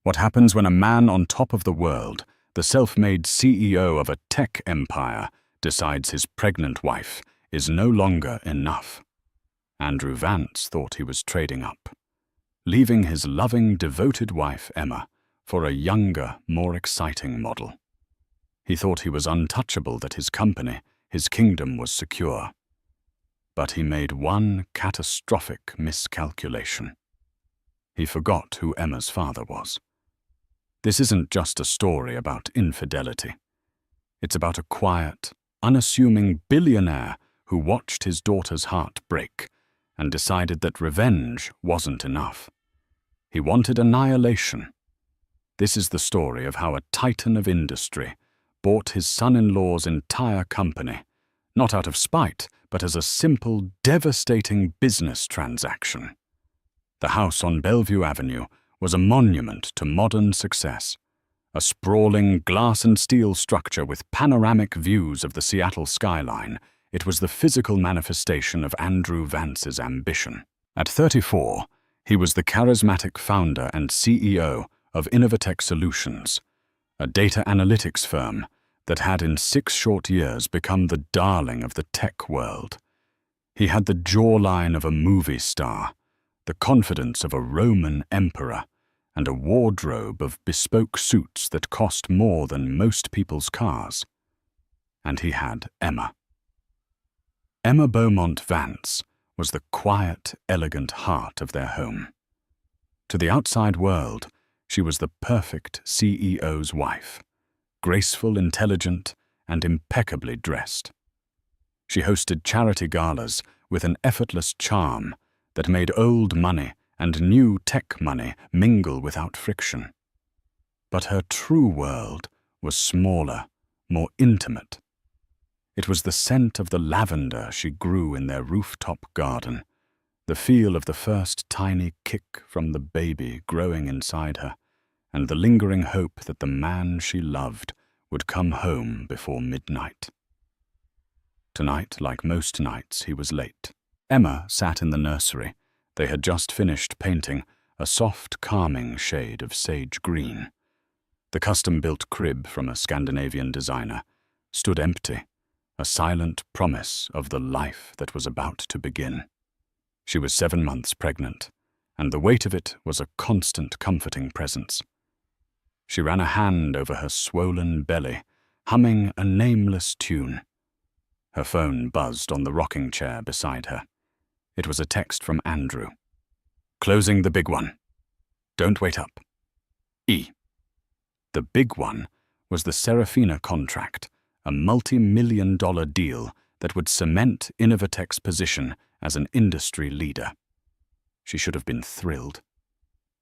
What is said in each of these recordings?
What happens when a man on top of the world, the self-made CEO of a tech empire, decides his pregnant wife is no longer enough? Andrew Vance thought he was trading up, leaving his loving, devoted wife, Emma, for a younger, more exciting model. He thought he was untouchable, that his company, his kingdom was secure. But he made one catastrophic miscalculation. He forgot who Emma's father was. This isn't just a story about infidelity. It's about a quiet, unassuming billionaire who watched his daughter's heart break and decided that revenge wasn't enough. He wanted annihilation. This is the story of how a titan of industry bought his son-in-law's entire company, not out of spite, but as a simple, devastating business transaction. The house on Bellevue Avenue was a monument to modern success, a sprawling glass and steel structure with panoramic views of the Seattle skyline. It was the physical manifestation of Andrew Vance's ambition. At 34, he was the charismatic founder and CEO of Innovatech Solutions, a data analytics firm that had in 6 short years become the darling of the tech world. He had the jawline of a movie star, the confidence of a Roman emperor, and a wardrobe of bespoke suits that cost more than most people's cars. And he had Emma. Emma Beaumont Vance was the quiet, elegant heart of their home. To the outside world, she was the perfect CEO's wife, graceful, intelligent, and impeccably dressed. She hosted charity galas with an effortless charm that made old money and new tech money mingle without friction. But her true world was smaller, more intimate. It was the scent of the lavender she grew in their rooftop garden, the feel of the first tiny kick from the baby growing inside her, and the lingering hope that the man she loved would come home before midnight. Tonight, like most nights, he was late. Emma sat in the nursery. They had just finished painting, a soft, calming shade of sage green. The custom-built crib from a Scandinavian designer stood empty, a silent promise of the life that was about to begin. She was 7 months pregnant, and the weight of it was a constant comforting presence. She ran a hand over her swollen belly, humming a nameless tune. Her phone buzzed on the rocking chair beside her. It was a text from Andrew. "Closing the big one. Don't wait up. E." The big one was the Serafina contract, a multi-million-dollar deal that would cement Innovatech's position as an industry leader. She should have been thrilled.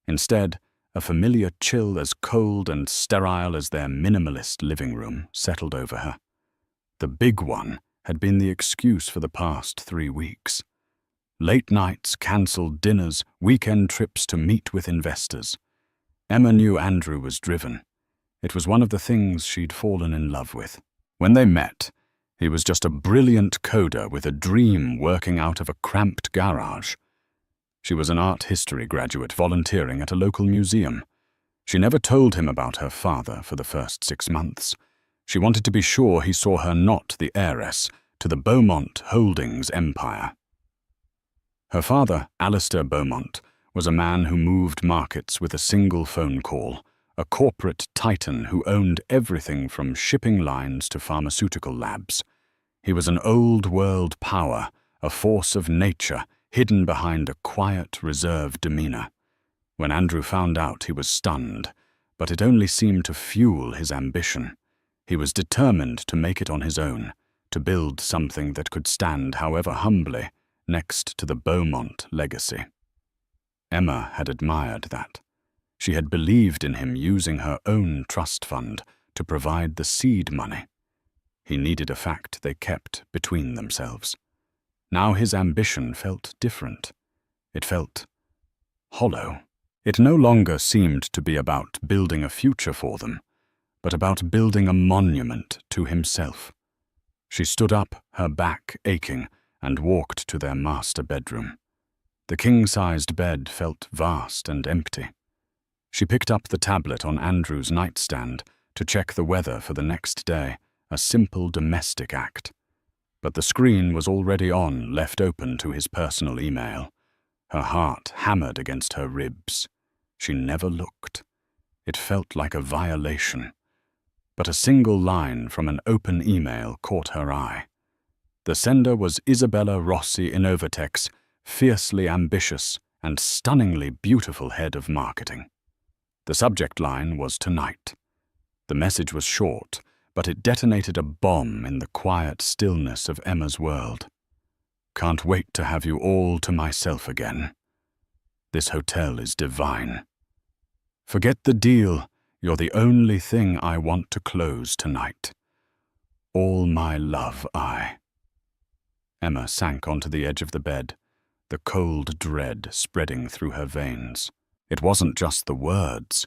Instead, a familiar chill as cold and sterile as their minimalist living room settled over her. The big one had been the excuse for the past 3 weeks. Late nights, cancelled dinners, weekend trips to meet with investors. Emma knew Andrew was driven. It was one of the things she'd fallen in love with. When they met, he was just a brilliant coder with a dream working out of a cramped garage. She was an art history graduate volunteering at a local museum. She never told him about her father for the first 6 months. She wanted to be sure he saw her not the heiress to the Beaumont Holdings empire. Her father, Alistair Beaumont, was a man who moved markets with a single phone call, a corporate titan who owned everything from shipping lines to pharmaceutical labs. He was an old-world power, a force of nature, hidden behind a quiet, reserved demeanor. When Andrew found out, he was stunned, but it only seemed to fuel his ambition. He was determined to make it on his own, to build something that could stand, however humbly, next to the Beaumont legacy. Emma had admired that. She had believed in him using her own trust fund to provide the seed money. He needed a fact they kept between themselves. Now his ambition felt different. It felt hollow. It no longer seemed to be about building a future for them, but about building a monument to himself. She stood up, her back aching, and walked to their master bedroom. The king-sized bed felt vast and empty. She picked up the tablet on Andrew's nightstand to check the weather for the next day, a simple domestic act. But the screen was already on, left open to his personal email. Her heart hammered against her ribs. She never looked. It felt like a violation. But a single line from an open email caught her eye. The sender was Isabella Rossi Innovatek's fiercely ambitious and stunningly beautiful head of marketing. The subject line was tonight. The message was short, but it detonated a bomb in the quiet stillness of Emma's world. Can't wait to have you all to myself again. This hotel is divine. Forget the deal. You're the only thing I want to close tonight. All my love, I. Emma sank onto the edge of the bed, the cold dread spreading through her veins. It wasn't just the words.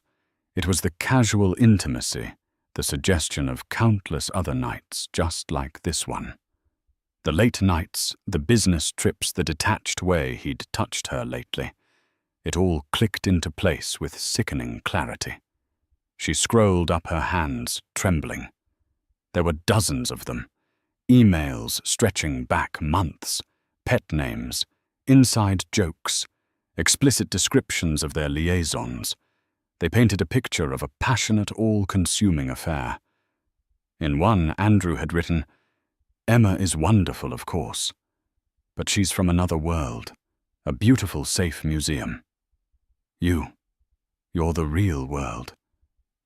It was the casual intimacy, the suggestion of countless other nights just like this one. The late nights, the business trips, the detached way he'd touched her lately. It all clicked into place with sickening clarity. She scrolled up her hands, trembling. There were dozens of them. Emails stretching back months, pet names, inside jokes, explicit descriptions of their liaisons. They painted a picture of a passionate, all-consuming affair. In one, Andrew had written, "Emma is wonderful, of course, but she's from another world, a beautiful, safe museum. You're the real world.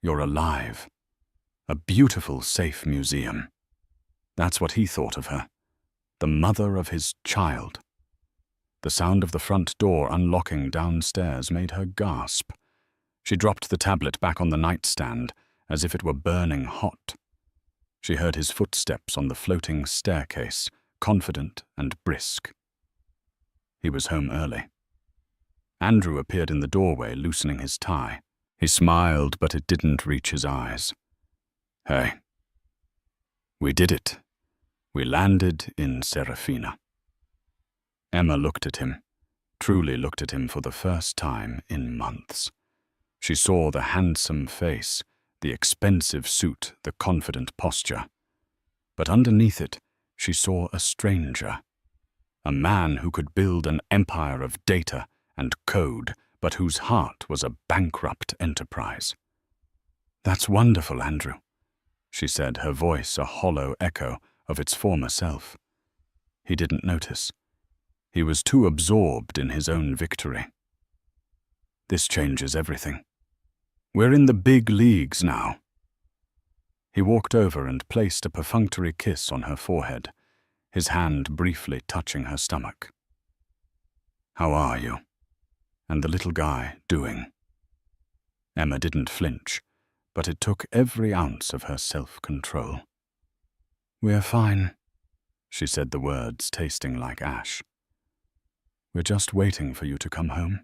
You're alive. A beautiful, safe museum." That's what he thought of her, the mother of his child. The sound of the front door unlocking downstairs made her gasp. She dropped the tablet back on the nightstand as if it were burning hot. She heard his footsteps on the floating staircase, confident and brisk. He was home early. Andrew appeared in the doorway, loosening his tie. He smiled, but it didn't reach his eyes. "Hey, we did it. We landed in Serafina." Emma looked at him, truly looked at him for the first time in months. She saw the handsome face, the expensive suit, the confident posture. But underneath it, she saw a stranger. A man who could build an empire of data and code, but whose heart was a bankrupt enterprise. "That's wonderful, Andrew," she said, her voice a hollow echo of its former self. He didn't notice. He was too absorbed in his own victory. "This changes everything. We're in the big leagues now." He walked over and placed a perfunctory kiss on her forehead, his hand briefly touching her stomach. "How are you? And the little guy doing?" Emma didn't flinch, but it took every ounce of her self-control. "We're fine," she said, the words tasting like ash. "We're just waiting for you to come home."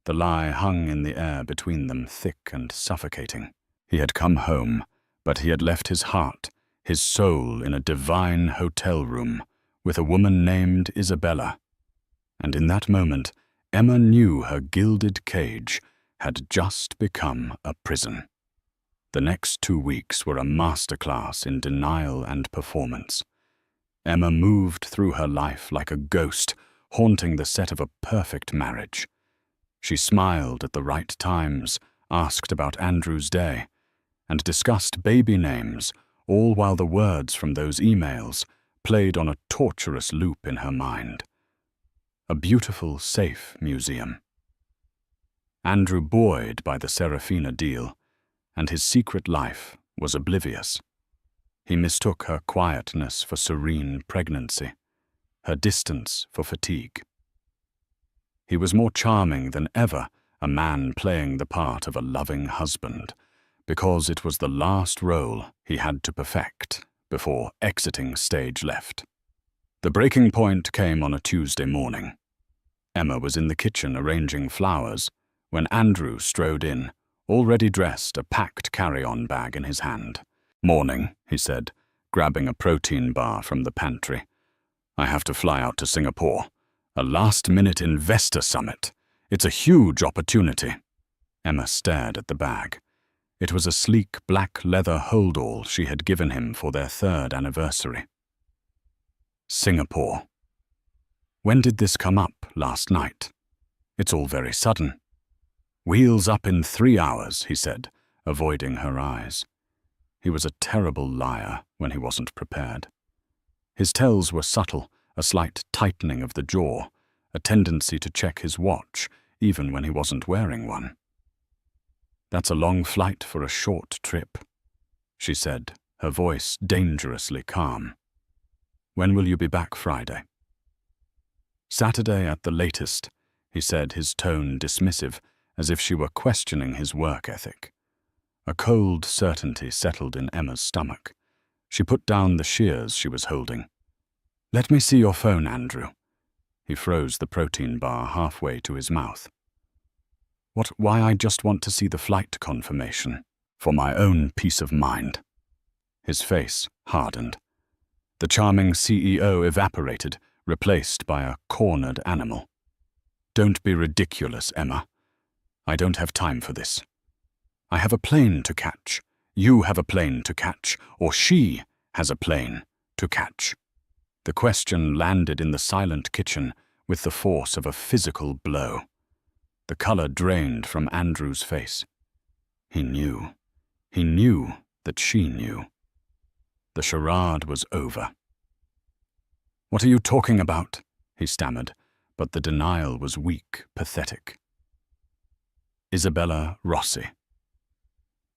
The lie hung in the air between them, thick and suffocating. He had come home, but he had left his heart, his soul in a divine hotel room with a woman named Isabella. And in that moment, Emma knew her gilded cage had just become a prison. The next 2 weeks were a masterclass in denial and performance. Emma moved through her life like a ghost, haunting the set of a perfect marriage. She smiled at the right times, asked about Andrew's day, and discussed baby names, all while the words from those emails played on a torturous loop in her mind. A beautiful, safe museum. Andrew buoyed by the Serafina deal, and his secret life was oblivious. He mistook her quietness for serene pregnancy, her distance for fatigue. He was more charming than ever, a man playing the part of a loving husband, because it was the last role he had to perfect before exiting stage left. The breaking point came on a Tuesday morning. Emma was in the kitchen arranging flowers when Andrew strode in, already dressed, a packed carry-on bag in his hand. "Morning," he said, grabbing a protein bar from the pantry. "I have to fly out to Singapore. A last-minute investor summit. It's a huge opportunity." Emma stared at the bag. It was a sleek black leather hold-all she had given him for their 3rd anniversary. Singapore. When did this come up? Last night. It's all very sudden. Wheels up in 3 hours, he said, avoiding her eyes. He was a terrible liar when he wasn't prepared. His tells were subtle, a slight tightening of the jaw, a tendency to check his watch, even when he wasn't wearing one. That's a long flight for a short trip, she said, her voice dangerously calm. When will you be back Friday? Saturday at the latest, he said, his tone dismissive, as if she were questioning his work ethic. A cold certainty settled in Emma's stomach. She put down the shears she was holding. Let me see your phone, Andrew. He froze the protein bar halfway to his mouth. Why I just want to see the flight confirmation, for my own peace of mind. His face hardened. The charming CEO evaporated, replaced by a cornered animal. Don't be ridiculous, Emma. I don't have time for this. I have a plane to catch. You have a plane to catch, or she has a plane to catch. The question landed in the silent kitchen with the force of a physical blow. The color drained from Andrew's face. He knew. He knew that she knew. The charade was over. What are you talking about? He stammered, but the denial was weak, pathetic. Isabella Rossi.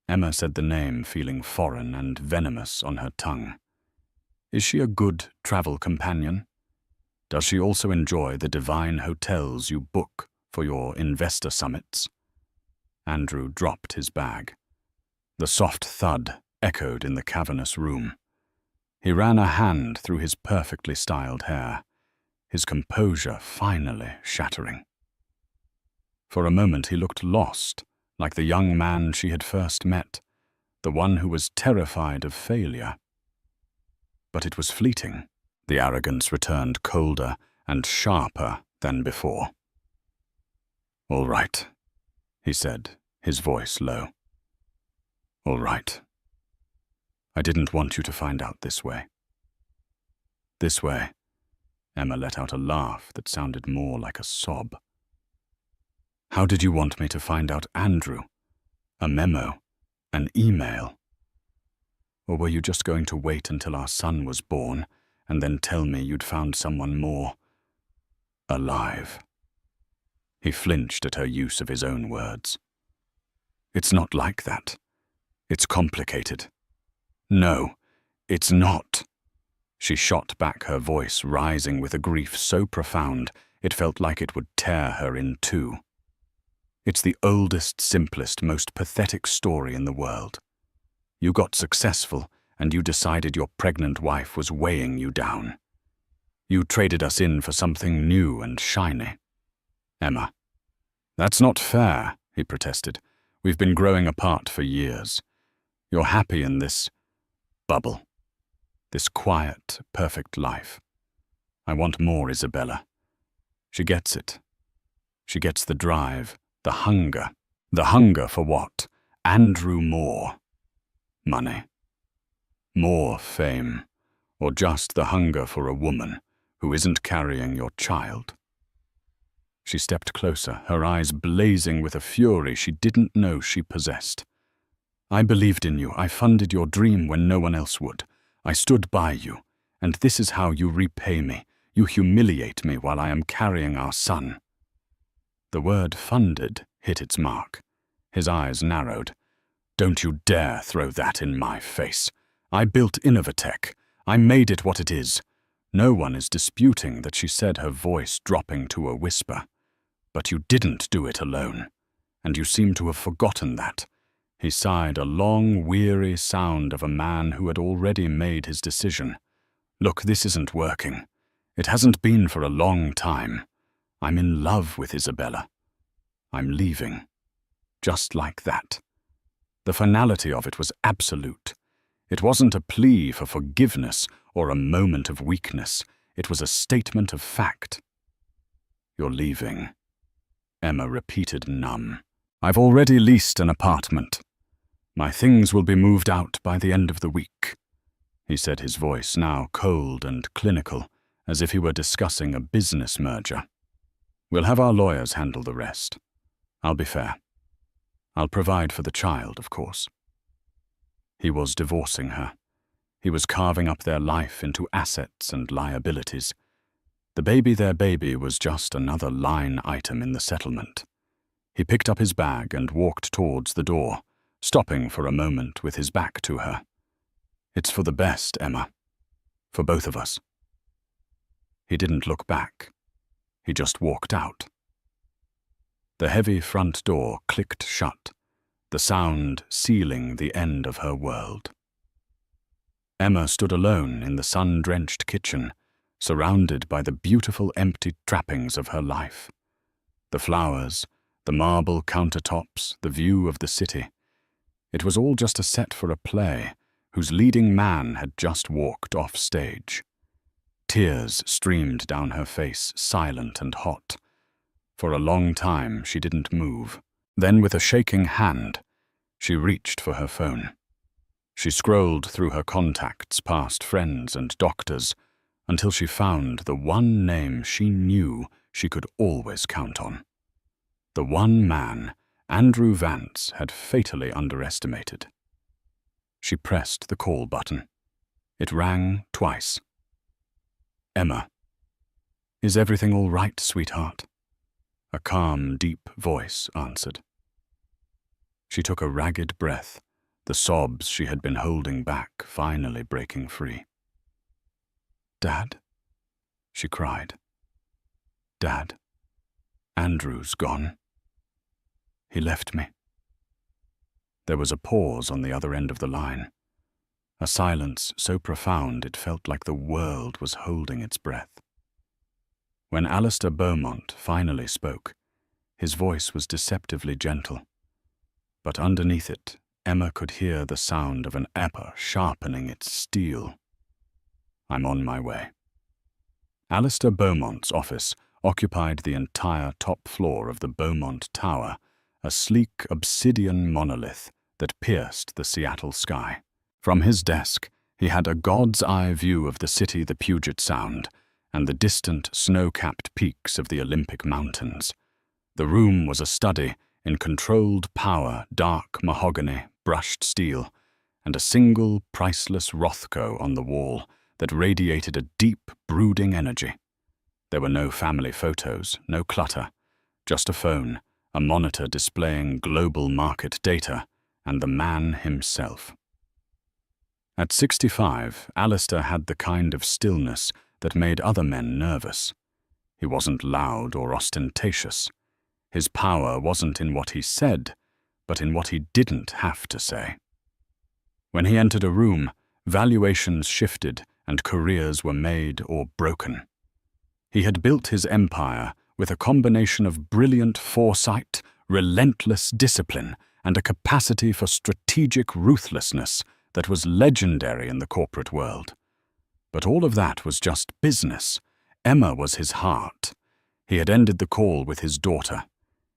Emma said the name, feeling foreign and venomous on her tongue. Is she a good travel companion? Does she also enjoy the divine hotels you book for your investor summits? Andrew dropped his bag. The soft thud echoed in the cavernous room. He ran a hand through his perfectly styled hair, his composure finally shattering. For a moment he looked lost, like the young man she had first met, the one who was terrified of failure. But it was fleeting. The arrogance returned colder and sharper than before. All right, he said, his voice low. All right. I didn't want you to find out this way. This way. Emma let out a laugh that sounded more like a sob. How did you want me to find out Andrew? A memo? An email? Or were you just going to wait until our son was born and then tell me you'd found someone more alive? He flinched at her use of his own words. It's not like that. It's complicated. No, it's not. She shot back, her voice rising with a grief so profound it felt like it would tear her in two. It's the oldest, simplest, most pathetic story in the world. You got successful, and you decided your pregnant wife was weighing you down. You traded us in for something new and shiny. Emma. That's not fair, he protested. We've been growing apart for years. You're happy in this bubble. This quiet, perfect life. I want more, Isabella. She gets it. She gets the drive, the hunger. The hunger for what? Andrew Moore. Money. More fame. Or just the hunger for a woman who isn't carrying your child. She stepped closer, her eyes blazing with a fury she didn't know she possessed. I believed in you. I funded your dream when no one else would. I stood by you, and this is how you repay me. You humiliate me while I am carrying our son. The word funded hit its mark. His eyes narrowed. Don't you dare throw that in my face. I built Innovatech. I made it what it is. No one is disputing that, she said, her voice dropping to a whisper. But you didn't do it alone, and you seem to have forgotten that. He sighed, a long, weary sound of a man who had already made his decision. Look, this isn't working. It hasn't been for a long time. I'm in love with Isabella. I'm leaving. Just like that. The finality of it was absolute. It wasn't a plea for forgiveness or a moment of weakness. It was a statement of fact. You're leaving, Emma repeated, numb. I've already leased an apartment. My things will be moved out by the end of the week," he said, his voice now cold and clinical, as if he were discussing a business merger. "We'll have our lawyers handle the rest. I'll be fair. I'll provide for the child, of course." He was divorcing her. He was carving up their life into assets and liabilities. The baby, their baby, was just another line item in the settlement. He picked up his bag and walked towards the door, stopping for a moment with his back to her. "It's for the best, Emma. For both of us." He didn't look back. He just walked out. The heavy front door clicked shut, the sound sealing the end of her world. Emma stood alone in the sun-drenched kitchen, surrounded by the beautiful empty trappings of her life. The flowers, the marble countertops, the view of the city. It was all just a set for a play whose leading man had just walked off stage. Tears streamed down her face, silent and hot. For a long time she didn't move. Then, with a shaking hand, she reached for her phone. She scrolled through her contacts past friends and doctors until she found the one name she knew she could always count on. The one man Andrew Vance had fatally underestimated. She pressed the call button. It rang twice. "Emma, is everything all right, sweetheart?" A calm, deep voice answered. She took a ragged breath, the sobs she had been holding back finally breaking free. "Dad?" she cried. "Dad, Andrew's gone. He left me." There was a pause on the other end of the line, a silence so profound it felt like the world was holding its breath. When Alistair Beaumont finally spoke, his voice was deceptively gentle, but underneath it, Emma could hear the sound of an epee sharpening its steel. "I'm on my way." Alistair Beaumont's office occupied the entire top floor of the Beaumont Tower, a sleek obsidian monolith that pierced the Seattle sky. From his desk, he had a god's-eye view of the city, the Puget Sound, and the distant snow-capped peaks of the Olympic Mountains. The room was a study in controlled power, dark mahogany, brushed steel, and a single priceless Rothko on the wall that radiated a deep, brooding energy. There were no family photos, no clutter, just a phone, a monitor displaying global market data, and the man himself. At 65, Alistair had the kind of stillness that made other men nervous. He wasn't loud or ostentatious. His power wasn't in what he said, but in what he didn't have to say. When he entered a room, valuations shifted and careers were made or broken. He had built his empire with a combination of brilliant foresight, relentless discipline, and a capacity for strategic ruthlessness that was legendary in the corporate world. But all of that was just business. Emma was his heart. He had ended the call with his daughter,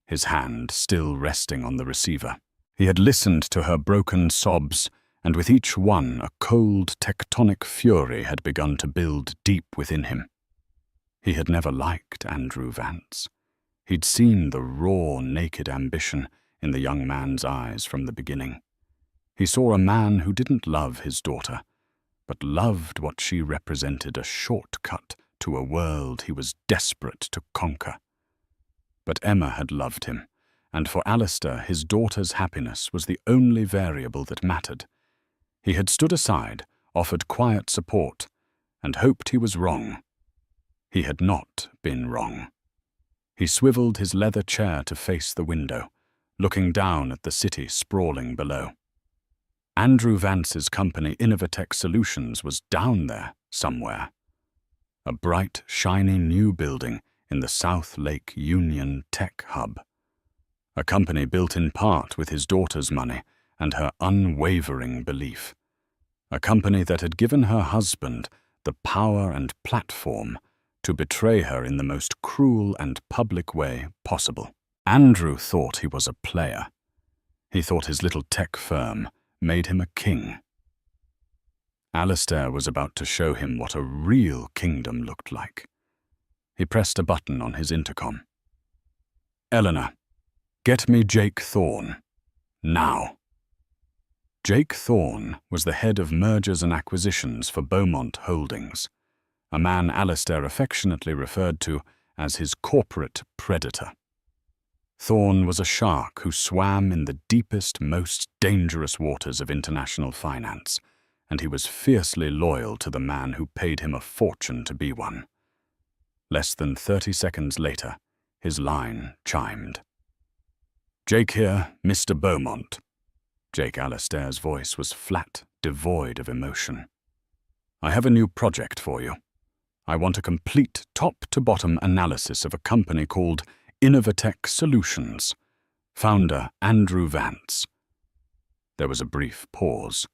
his hand still resting on the receiver. He had listened to her broken sobs, and with each one a cold tectonic fury had begun to build deep within him. He had never liked Andrew Vance. He'd seen the raw, naked ambition in the young man's eyes from the beginning. He saw a man who didn't love his daughter, but loved what she represented, a shortcut to a world he was desperate to conquer. But Emma had loved him, and for Alistair his daughter's happiness was the only variable that mattered. He had stood aside, offered quiet support, and hoped he was wrong. He had not been wrong. He swiveled his leather chair to face the window, looking down at the city sprawling below. Andrew Vance's company, Innovatech Solutions, was down there somewhere. A bright, shiny new building in the South Lake Union Tech Hub. A company built in part with his daughter's money and her unwavering belief. A company that had given her husband the power and platform to betray her in the most cruel and public way possible. Andrew thought he was a player. He thought his little tech firm made him a king. Alistair was about to show him what a real kingdom looked like. He pressed a button on his intercom. "Eleanor, get me Jake Thorne. Now." Jake Thorne was the head of mergers and acquisitions for Beaumont Holdings, a man Alistair affectionately referred to as his corporate predator. Thorne was a shark who swam in the deepest, most dangerous waters of international finance, and he was fiercely loyal to the man who paid him a fortune to be one. Less than 30 seconds later, his line chimed. "Jake here, Mr. Beaumont." Jake Alistair's voice was flat, devoid of emotion. "I have a new project for you. I want a complete top-to-bottom analysis of a company called Innovatech Solutions. Founder Andrew Vance." There was a brief pause.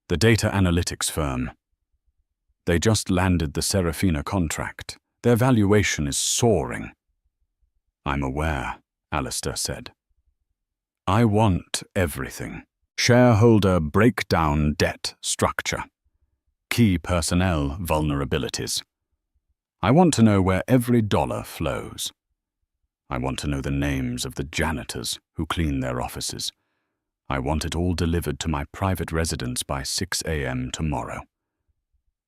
"The data analytics firm. They just landed the Serafina contract. Their valuation is soaring." "I'm aware," Alistair said. "I want everything. Shareholder breakdown debt structure. Key personnel vulnerabilities. I want to know where every dollar flows. I want to know the names of the janitors who clean their offices. I want it all delivered to my private residence by 6 a.m. tomorrow."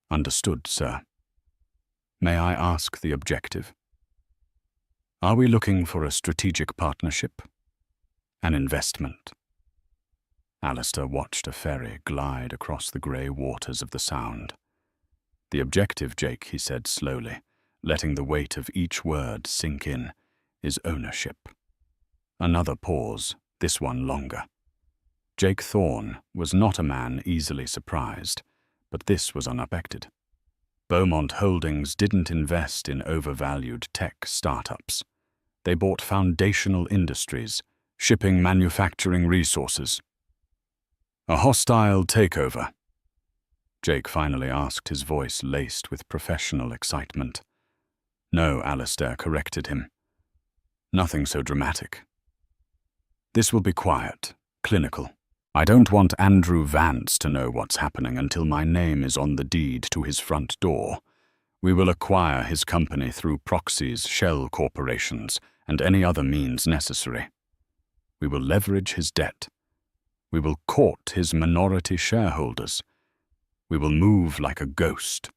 "Understood, sir. May I ask the objective? Are we looking for a strategic partnership? An investment?" Alistair watched a ferry glide across the grey waters of the Sound. "The objective, Jake," he said slowly, letting the weight of each word sink in, "is ownership." Another pause, this one longer. Jake Thorne was not a man easily surprised, but this was unexpected. Beaumont Holdings didn't invest in overvalued tech startups. They bought foundational industries, shipping manufacturing resources. "A hostile takeover?" Jake finally asked, his voice laced with professional excitement. "No," Alistair corrected him. "Nothing so dramatic. This will be quiet, clinical. I don't want Andrew Vance to know what's happening until my name is on the deed to his front door. We will acquire his company through proxies, shell corporations, and any other means necessary. We will leverage his debt. We will court his minority shareholders. We will move like a ghost.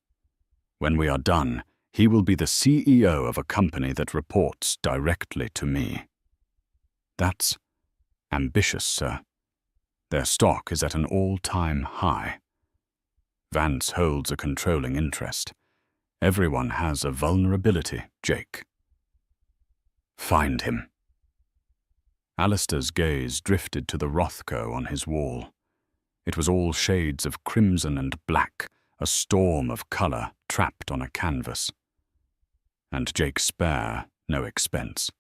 When we are done, he will be the CEO of a company that reports directly to me." "That's ambitious, sir. Their stock is at an all-time high. Vance holds a controlling interest. Everyone has a vulnerability, Jake." "Find him." Alistair's gaze drifted to the Rothko on his wall. It was all shades of crimson and black, a storm of colour trapped on a canvas. "And Jake spare no expense.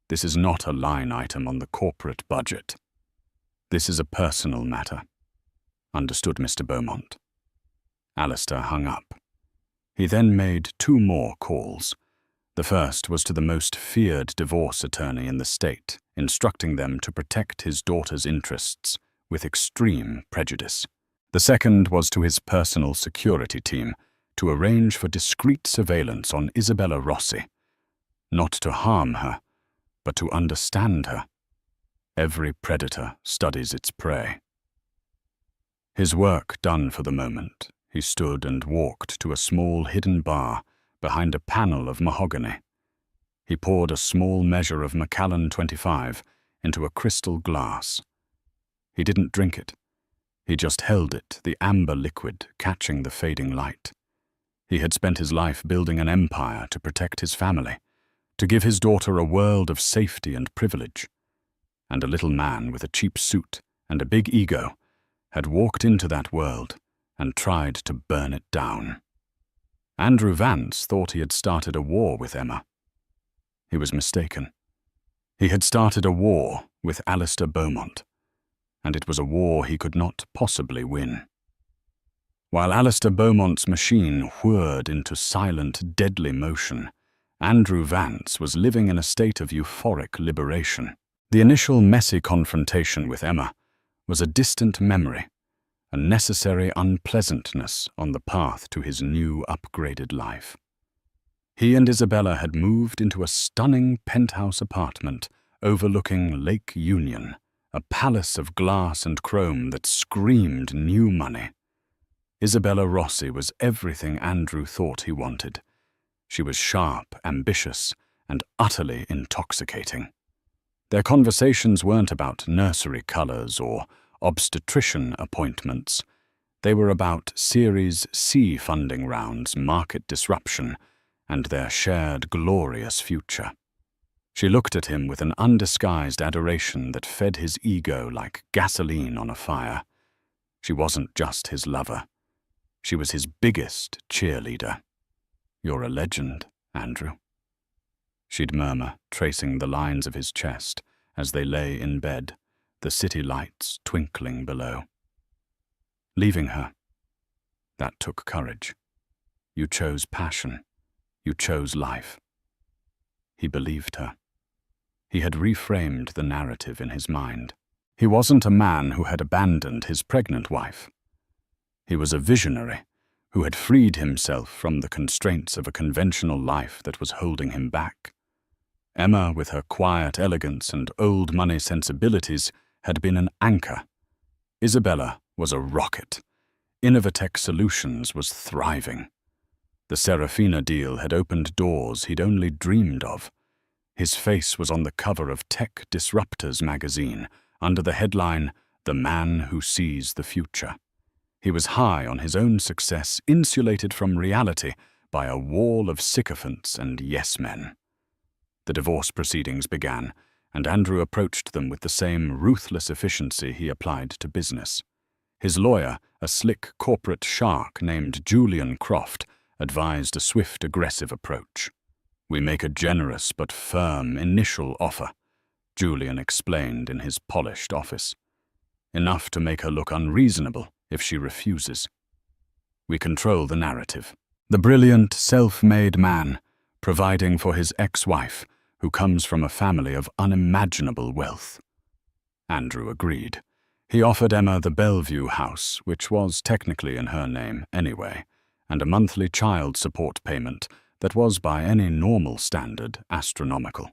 This is not a line item on the corporate budget. This is a personal matter." "Understood, Mr. Beaumont." Alistair hung up. He then made 2 more calls. The first was to the most feared divorce attorney in the state, instructing them to protect his daughter's interests with extreme prejudice. The second was to his personal security team to arrange for discreet surveillance on Isabella Rossi, not to harm her, but to understand her. Every predator studies its prey. His work done for the moment, he stood and walked to a small hidden bar behind a panel of mahogany. He poured a small measure of Macallan 25 into a crystal glass. He didn't drink it. He just held it, the amber liquid catching the fading light. He had spent his life building an empire to protect his family, to give his daughter a world of safety and privilege. And a little man with a cheap suit and a big ego had walked into that world and tried to burn it down. Andrew Vance thought he had started a war with Emma. He was mistaken. He had started a war with Alistair Beaumont, and it was a war he could not possibly win. While Alistair Beaumont's machine whirred into silent, deadly motion, Andrew Vance was living in a state of euphoric liberation. The initial messy confrontation with Emma was a distant memory, a necessary unpleasantness on the path to his new upgraded life. He and Isabella had moved into a stunning penthouse apartment overlooking Lake Union, a palace of glass and chrome that screamed new money. Isabella Rossi was everything Andrew thought he wanted. She was sharp, ambitious, and utterly intoxicating. Their conversations weren't about nursery colors or obstetrician appointments. They were about Series C funding rounds, market disruption, and their shared glorious future. She looked at him with an undisguised adoration that fed his ego like gasoline on a fire. She wasn't just his lover. She was his biggest cheerleader. "You're a legend, Andrew," she'd murmur, tracing the lines of his chest as they lay in bed, the city lights twinkling below. Leaving her, that took courage. You chose passion. You chose life. He believed her. He had reframed the narrative in his mind. He wasn't a man who had abandoned his pregnant wife. He was a visionary who had freed himself from the constraints of a conventional life that was holding him back. Emma, with her quiet elegance and old money sensibilities, had been an anchor. Isabella was a rocket. Innovatech Solutions was thriving. The Serafina deal had opened doors he'd only dreamed of. His face was on the cover of Tech Disruptors magazine, under the headline, "The Man Who Sees the Future." He was high on his own success, insulated from reality by a wall of sycophants and yes-men. The divorce proceedings began, and Andrew approached them with the same ruthless efficiency he applied to business. His lawyer, a slick corporate shark named Julian Croft, advised a swift, aggressive approach. "We make a generous but firm initial offer," Julian explained in his polished office. "Enough to make her look unreasonable if she refuses. We control the narrative. The brilliant, self-made man, providing for his ex-wife, who comes from a family of unimaginable wealth." Andrew agreed. He offered Emma the Bellevue house, which was technically in her name anyway, and a monthly child support payment that was by any normal standard astronomical.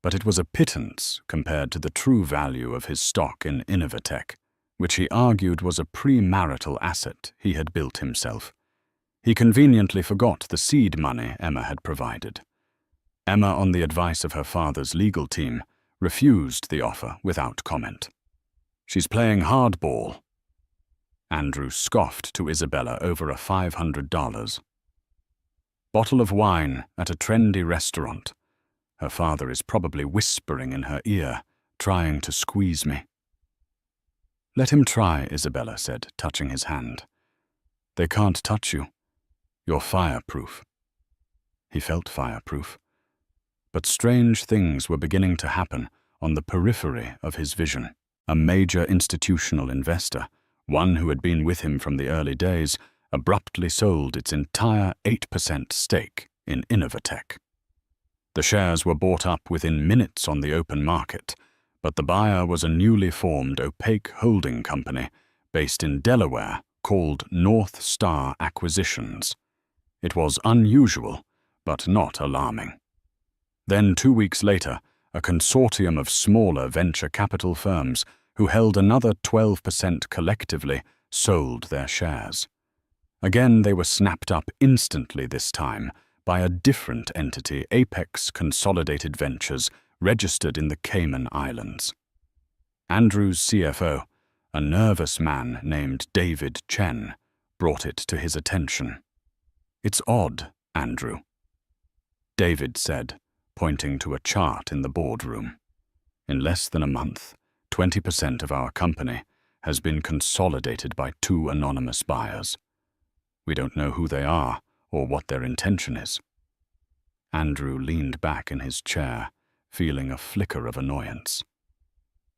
But it was a pittance compared to the true value of his stock in Innovatech, which he argued was a premarital asset he had built himself. He conveniently forgot the seed money Emma had provided. Emma, on the advice of her father's legal team, refused the offer without comment. "She's playing hardball." Andrew scoffed to Isabella over a $500 bottle of wine at a trendy restaurant. Her father is probably whispering in her ear, trying to squeeze me. "Let him try," Isabella said, touching his hand. "They can't touch you. You're fireproof." He felt fireproof. But strange things were beginning to happen on the periphery of his vision. A major institutional investor, one who had been with him from the early days, abruptly sold its entire 8% stake in Innovatech. The shares were bought up within minutes on the open market, but the buyer was a newly formed opaque holding company based in Delaware called North Star Acquisitions. It was unusual, but not alarming. Then 2 weeks later, a consortium of smaller venture capital firms who held another 12% collectively sold their shares. Again, they were snapped up instantly this time by a different entity, Apex Consolidated Ventures, registered in the Cayman Islands. Andrew's CFO, a nervous man named David Chen, brought it to his attention. "It's odd, Andrew," David said, pointing to a chart in the boardroom. "In less than a month, 20% of our company has been consolidated by 2 anonymous buyers. We don't know who they are or what their intention is." Andrew leaned back in his chair, feeling a flicker of annoyance.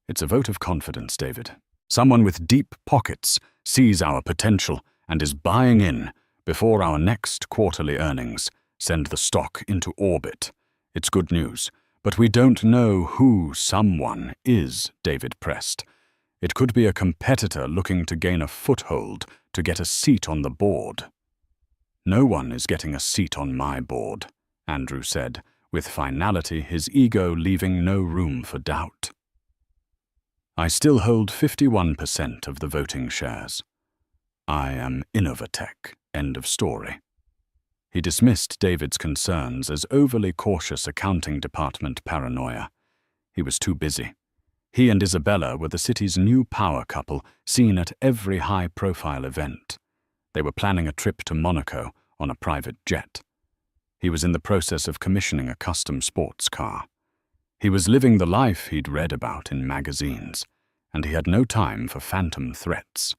"It's a vote of confidence, David. Someone with deep pockets sees our potential and is buying in before our next quarterly earnings, Send the stock into orbit. It's good news, but we don't know who someone is, David pressed. It could be a competitor looking to gain a foothold to get a seat on the board. No one is getting a seat on my board, Andrew said, with finality, his ego leaving no room for doubt. I still hold 51% of the voting shares. I am Innovatech. End of story. He dismissed David's concerns as overly cautious accounting department paranoia. He was too busy. He and Isabella were the city's new power couple, seen at every high-profile event. They were planning a trip to Monaco on a private jet. He was in the process of commissioning a custom sports car. He was living the life he'd read about in magazines, and he had no time for phantom threats.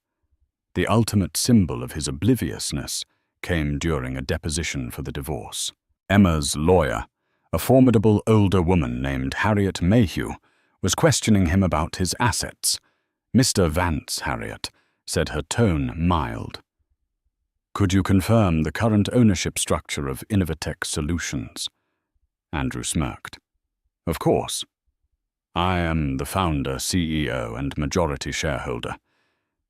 The ultimate symbol of his obliviousness came during a deposition for the divorce. Emma's lawyer, a formidable older woman named Harriet Mayhew, was questioning him about his assets. Mr. Vance, Harriet, said, her tone mild. Could you confirm the current ownership structure of Innovatech Solutions? Andrew smirked. Of course. I am the founder, CEO, and majority shareholder,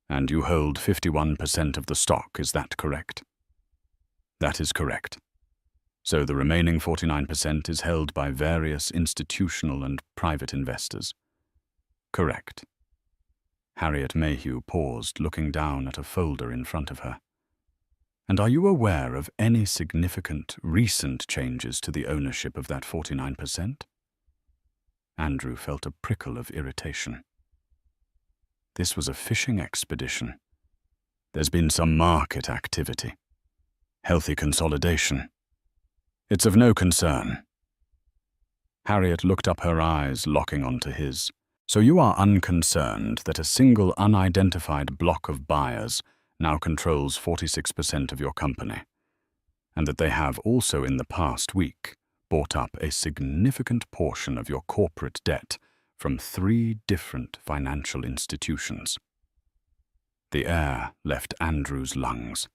and you hold 51% of the stock, is that correct? That is correct. So the remaining 49% is held by various institutional and private investors. Correct. Harriet Mayhew paused, looking down at a folder in front of her. And are you aware of any significant recent changes to the ownership of that 49%? Andrew felt a prickle of irritation. This was a fishing expedition. There's been some market activity. Healthy consolidation. It's of no concern. Harriet looked up, her eyes locking onto his. So you are unconcerned that a single unidentified block of buyers now controls 46% of your company, and that they have also in the past week bought up a significant portion of your corporate debt from 3 different financial institutions. The air left Andrew's lungs.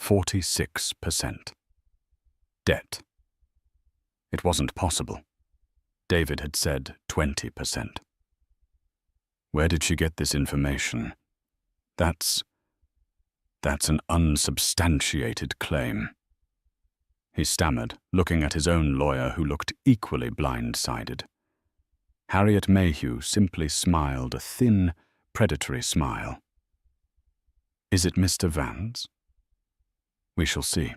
46%. Debt. It wasn't possible. David had said 20%. Where did she get this information? That's an unsubstantiated claim. He stammered, looking at his own lawyer, who looked equally blindsided. Harriet Mayhew simply smiled, a thin, predatory smile. Is it Mr. Vance? We shall see.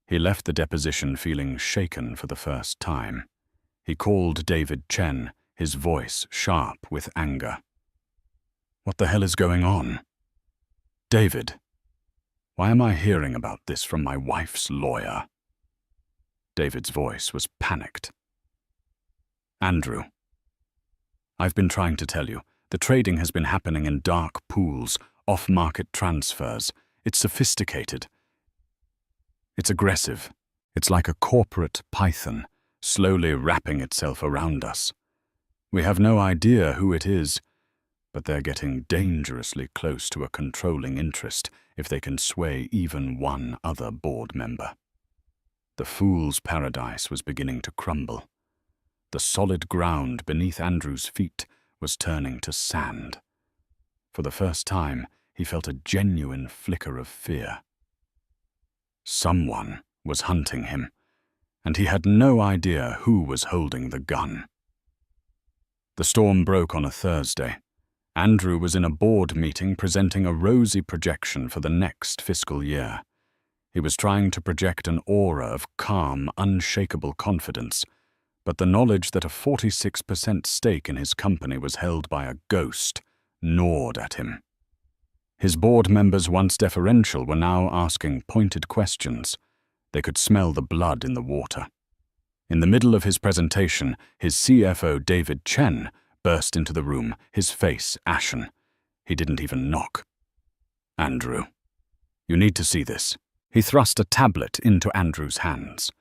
He left the deposition feeling shaken for the first time. He called David Chen, his voice sharp with anger. What the hell is going on? David, why am I hearing about this from my wife's lawyer? David's voice was panicked. Andrew, I've been trying to tell you, the trading has been happening in dark pools, off-market transfers. It's sophisticated. It's aggressive. It's like a corporate python, slowly wrapping itself around us. We have no idea who it is, but they're getting dangerously close to a controlling interest if they can sway even one other board member. The fool's paradise was beginning to crumble. The solid ground beneath Andrew's feet was turning to sand. For the first time, he felt a genuine flicker of fear. Someone was hunting him, and he had no idea who was holding the gun. The storm broke on a Thursday. Andrew was in a board meeting presenting a rosy projection for the next fiscal year. He was trying to project an aura of calm, unshakable confidence, but the knowledge that a 46% stake in his company was held by a ghost gnawed at him. His board members, once deferential, were now asking pointed questions. They could smell the blood in the water. In the middle of his presentation, his CFO, David Chen, burst into the room, his face ashen. He didn't even knock. Andrew, you need to see this. He thrust a tablet into Andrew's hands.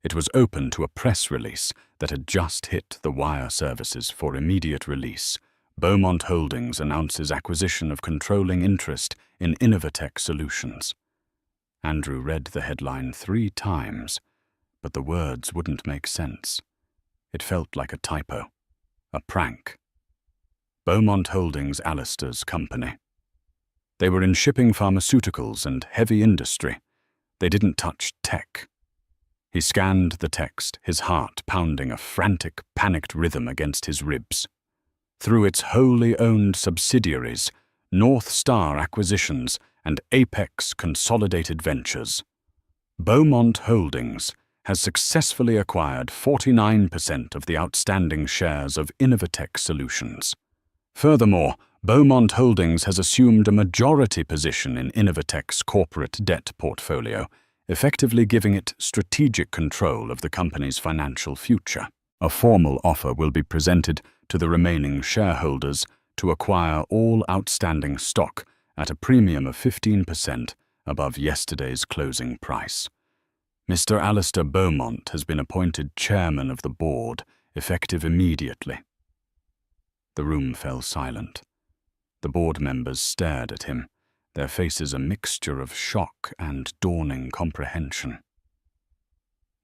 It was open to a press release that had just hit the wire services for immediate release. Beaumont Holdings announces acquisition of controlling interest in Innovatech Solutions. Andrew read the headline 3 times, but the words wouldn't make sense. It felt like a typo, a prank. Beaumont Holdings, Alistair's company. They were in shipping, pharmaceuticals, and heavy industry. They didn't touch tech. He scanned the text, his heart pounding a frantic, panicked rhythm against his ribs. Through its wholly owned subsidiaries, North Star Acquisitions and Apex Consolidated Ventures, Beaumont Holdings has successfully acquired 49% of the outstanding shares of Innovatech Solutions. Furthermore, Beaumont Holdings has assumed a majority position in Innovatech's corporate debt portfolio, effectively giving it strategic control of the company's financial future. A formal offer will be presented to the remaining shareholders to acquire all outstanding stock at a premium of 15% above yesterday's closing price. Mr. Alistair Beaumont has been appointed chairman of the board, effective immediately. The room fell silent. The board members stared at him, their faces a mixture of shock and dawning comprehension.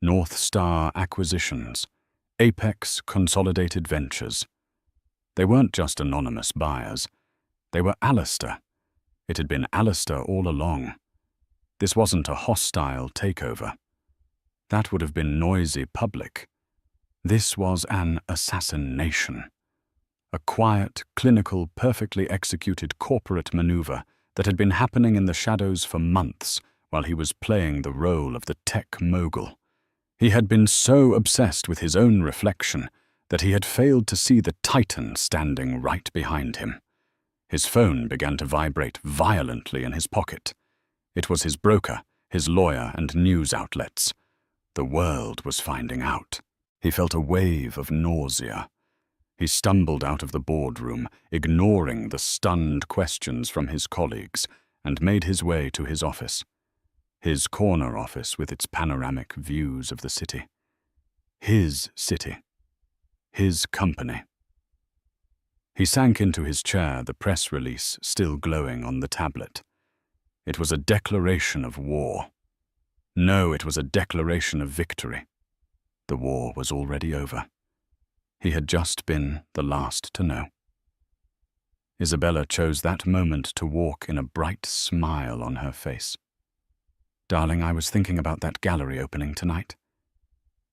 North Star Acquisitions, Apex Consolidated Ventures. They weren't just anonymous buyers. They were Alistair. It had been Alistair all along. This wasn't a hostile takeover. That would have been noisy public. This was an assassination. A quiet, clinical, perfectly executed corporate maneuver that had been happening in the shadows for months while he was playing the role of the tech mogul. He had been so obsessed with his own reflection that he had failed to see the titan standing right behind him. His phone began to vibrate violently in his pocket. It was his broker, his lawyer, and news outlets. The world was finding out. He felt a wave of nausea. He stumbled out of the boardroom, ignoring the stunned questions from his colleagues, and made his way to his office. His corner office with its panoramic views of the city. His city. His company. He sank into his chair, the press release still glowing on the tablet. It was a declaration of war. No, it was a declaration of victory. The war was already over. He had just been the last to know. Isabella chose that moment to walk in a bright smile on her face. "Darling, I was thinking about that gallery opening tonight."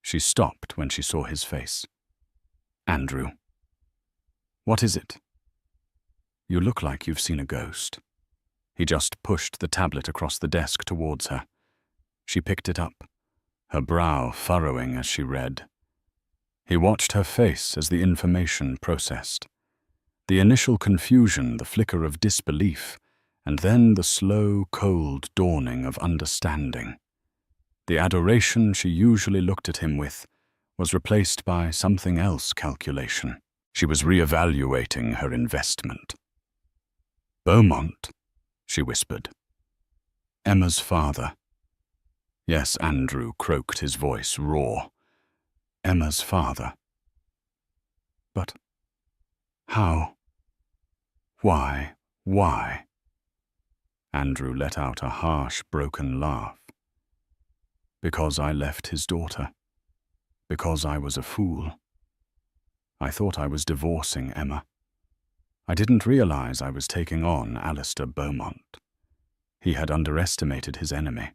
She stopped when she saw his face. "Andrew." "What is it?" "You look like you've seen a ghost." He just pushed the tablet across the desk towards her. She picked it up, her brow furrowing as she read. He watched her face as the information processed. The initial confusion, the flicker of disbelief, and then the slow, cold dawning of understanding. The adoration she usually looked at him with was replaced by something else calculation. She was reevaluating her investment. "Beaumont," she whispered. "Emma's father." Yes, Andrew croaked, his voice raw. Emma's father. But how? Why? Andrew let out a harsh, broken laugh. "Because I left his daughter. Because I was a fool. I thought I was divorcing Emma. I didn't realize I was taking on Alistair Beaumont. He had underestimated his enemy.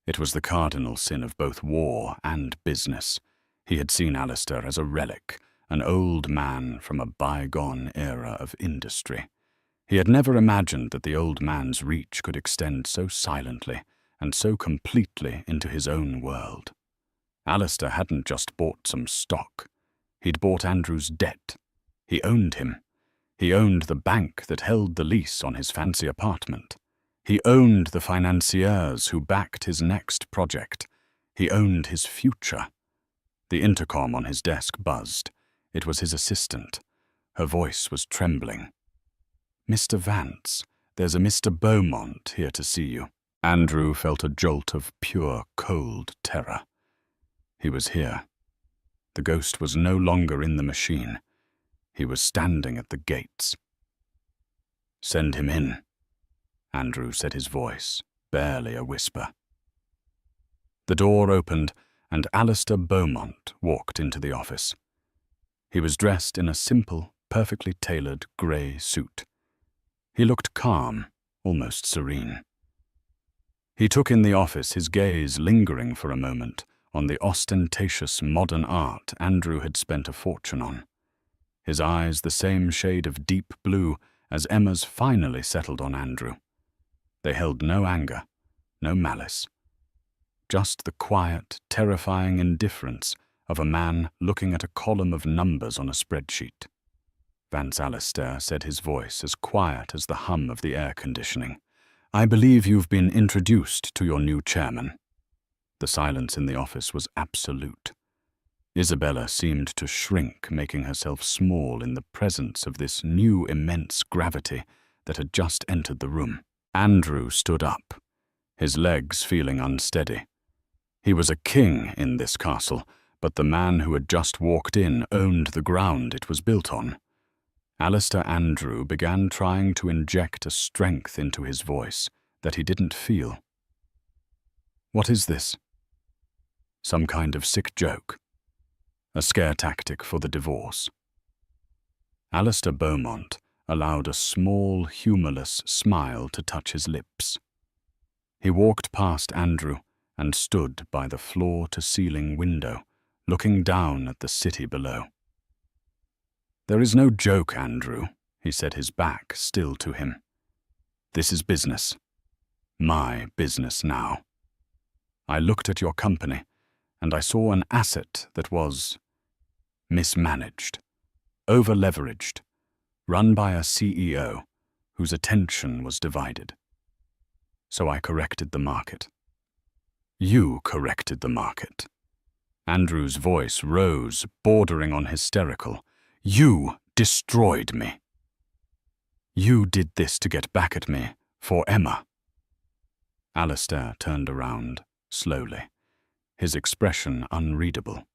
It was the cardinal sin of both war and business. He had seen Alistair as a relic, an old man from a bygone era of industry. He had never imagined that the old man's reach could extend so silently and so completely into his own world. Alistair hadn't just bought some stock. He'd bought Andrew's debt. He owned him. He owned the bank that held the lease on his fancy apartment. He owned the financiers who backed his next project. He owned his future. The intercom on his desk buzzed. It was his assistant. Her voice was trembling. "Mr. Vance, there's a Mr. Beaumont here to see you." Andrew felt a jolt of pure, cold terror. He was here. The ghost was no longer in the machine. He was standing at the gates. "Send him in," Andrew said, his voice barely a whisper. The door opened, and Alistair Beaumont walked into the office. He was dressed in a simple, perfectly tailored grey suit. He looked calm, almost serene. He took in the office, his gaze lingering for a moment on the ostentatious modern art Andrew had spent a fortune on. His eyes the same shade of deep blue as Emma's finally settled on Andrew. They held no anger, no malice. Just the quiet, terrifying indifference of a man looking at a column of numbers on a spreadsheet. Vance Alistair said, his voice as quiet as the hum of the air conditioning. "I believe you've been introduced to your new chairman." The silence in the office was absolute. Isabella seemed to shrink, making herself small in the presence of this new immense gravity that had just entered the room. Andrew stood up, his legs feeling unsteady. He was a king in this castle, but the man who had just walked in owned the ground it was built on. Alistair Andrew began trying to inject a strength into his voice that he didn't feel. "What is this? Some kind of sick joke? A scare tactic for the divorce?" Alistair Beaumont allowed a small, humorless smile to touch his lips. He walked past Andrew and stood by the floor-to-ceiling window, looking down at the city below. "There is no joke, Andrew," he said, his back still to him. "This is business. My business now. I looked at your company, and I saw an asset that was mismanaged, over-leveraged, run by a CEO whose attention was divided. So I corrected the market." "You corrected the market." Andrew's voice rose, bordering on hysterical. "You destroyed me. You did this to get back at me, for Emma." Alistair turned around, slowly, his expression unreadable.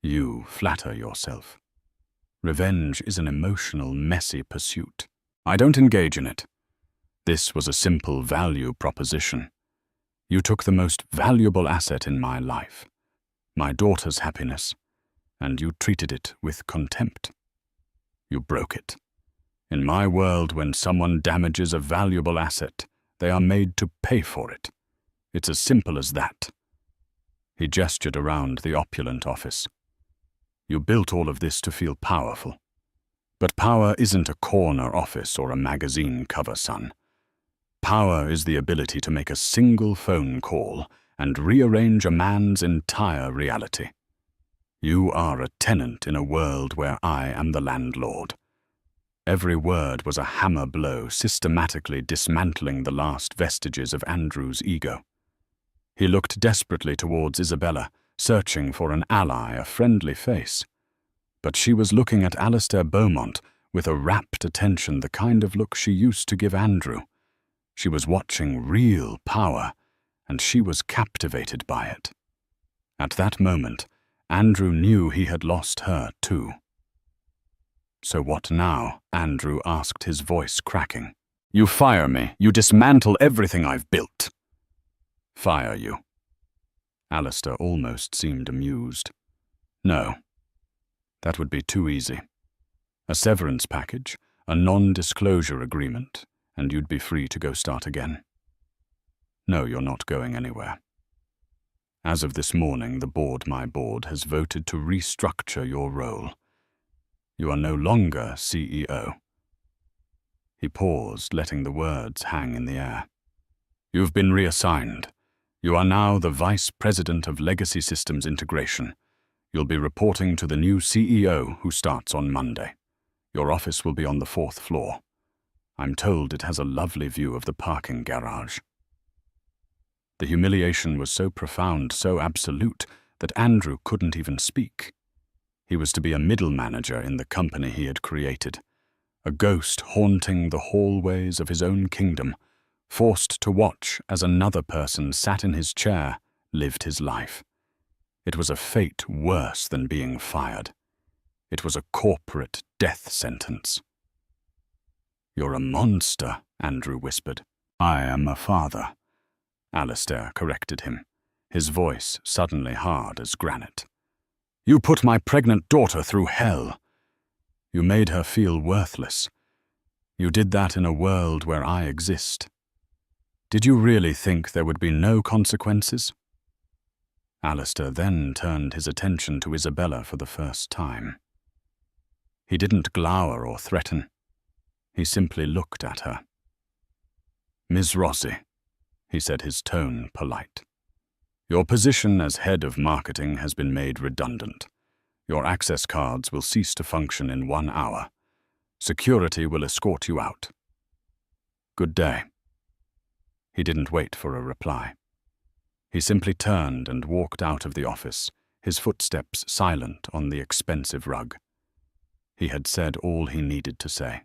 "You flatter yourself. Revenge is an emotional, messy pursuit. I don't engage in it. This was a simple value proposition. You took the most valuable asset in my life, my daughter's happiness, and you treated it with contempt. You broke it. In my world, when someone damages a valuable asset, they are made to pay for it. It's as simple as that." He gestured around the opulent office. "You built all of this to feel powerful. But power isn't a corner office or a magazine cover, son. Power is the ability to make a single phone call and rearrange a man's entire reality. You are a tenant in a world where I am the landlord." Every word was a hammer blow, systematically dismantling the last vestiges of Andrew's ego. He looked desperately towards Isabella, searching for an ally, a friendly face. But she was looking at Alistair Beaumont with a rapt attention, the kind of look she used to give Andrew. She was watching real power, and she was captivated by it. At that moment, Andrew knew he had lost her too. "So what now?" Andrew asked, his voice cracking. "You fire me. You dismantle everything I've built." "Fire you?" Alistair almost seemed amused. "No. That would be too easy. A severance package, a non-disclosure agreement, and you'd be free to go start again. No, you're not going anywhere. As of this morning, my board, has voted to restructure your role. You are no longer CEO." He paused, letting the words hang in the air. "You've been reassigned. You are now the Vice President of Legacy Systems Integration. You'll be reporting to the new CEO who starts on Monday. Your office will be on the 4th floor. I'm told it has a lovely view of the parking garage." The humiliation was so profound, so absolute, that Andrew couldn't even speak. He was to be a middle manager in the company he had created, a ghost haunting the hallways of his own kingdom, forced to watch as another person sat in his chair, lived his life. It was a fate worse than being fired. It was a corporate death sentence. "You're a monster," Andrew whispered. I am a father, Alistair corrected him, his voice suddenly hard as granite. You put my pregnant daughter through hell. You made her feel worthless. You did that in a world where I exist. Did you really think there would be no consequences? Alistair then turned his attention to Isabella for the first time. He didn't glower or threaten. He simply looked at her. Miss Rossi, he said, his tone polite. Your position as head of marketing has been made redundant. Your access cards will cease to function in 1 hour. Security will escort you out. Good day. He didn't wait for a reply. He simply turned and walked out of the office, his footsteps silent on the expensive rug. He had said all he needed to say.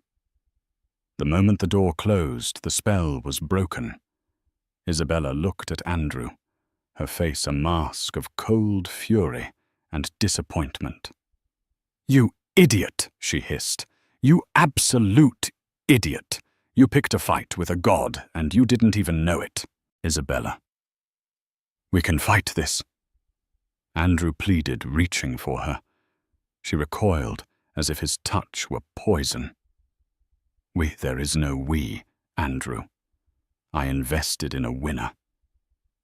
The moment the door closed, the spell was broken. Isabella looked at Andrew, her face a mask of cold fury and disappointment. You idiot, she hissed. You absolute idiot. You picked a fight with a god, and you didn't even know it, Isabella. We can fight this. Andrew pleaded, reaching for her. She recoiled, as if his touch were poison. There is no we, Andrew. I invested in a winner.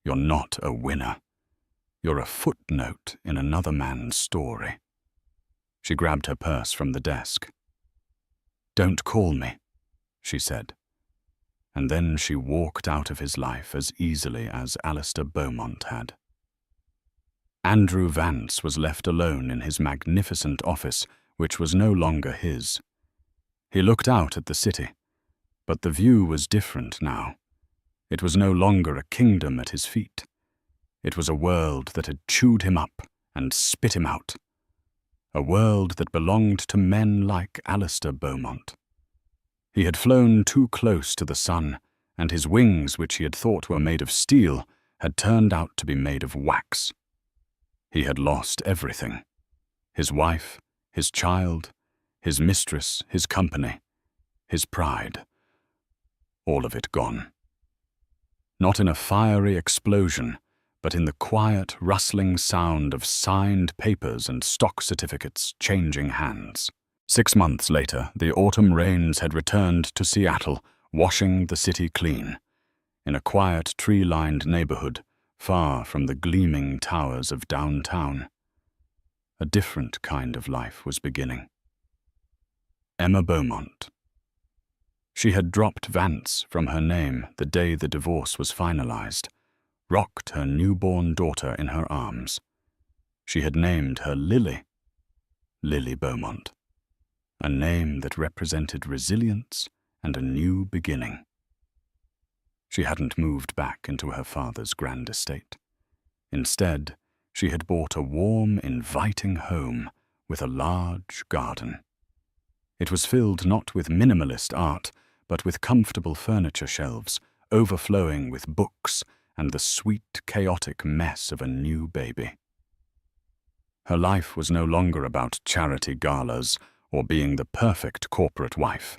You're not a winner. You're a footnote in another man's story. She grabbed her purse from the desk. Don't call me, she said. And then she walked out of his life as easily as Alistair Beaumont had. Andrew Vance was left alone in his magnificent office, which was no longer his. He looked out at the city, but the view was different now. It was no longer a kingdom at his feet. It was a world that had chewed him up and spit him out. A world that belonged to men like Alistair Beaumont. He had flown too close to the sun, and his wings, which he had thought were made of steel, had turned out to be made of wax. He had lost everything. His wife, his child, his mistress, his company, his pride. All of it gone. Not in a fiery explosion, but in the quiet, rustling sound of signed papers and stock certificates changing hands. 6 months later, the autumn rains had returned to Seattle, washing the city clean. In a quiet, tree-lined neighborhood, far from the gleaming towers of downtown. A different kind of life was beginning. Emma Beaumont. She had dropped Vance from her name the day the divorce was finalized, rocked her newborn daughter in her arms. She had named her Lily, Lily Beaumont, a name that represented resilience and a new beginning. She hadn't moved back into her father's grand estate. Instead, she had bought a warm, inviting home with a large garden. It was filled not with minimalist art, but with comfortable furniture shelves, overflowing with books and the sweet, chaotic mess of a new baby. Her life was no longer about charity galas or being the perfect corporate wife.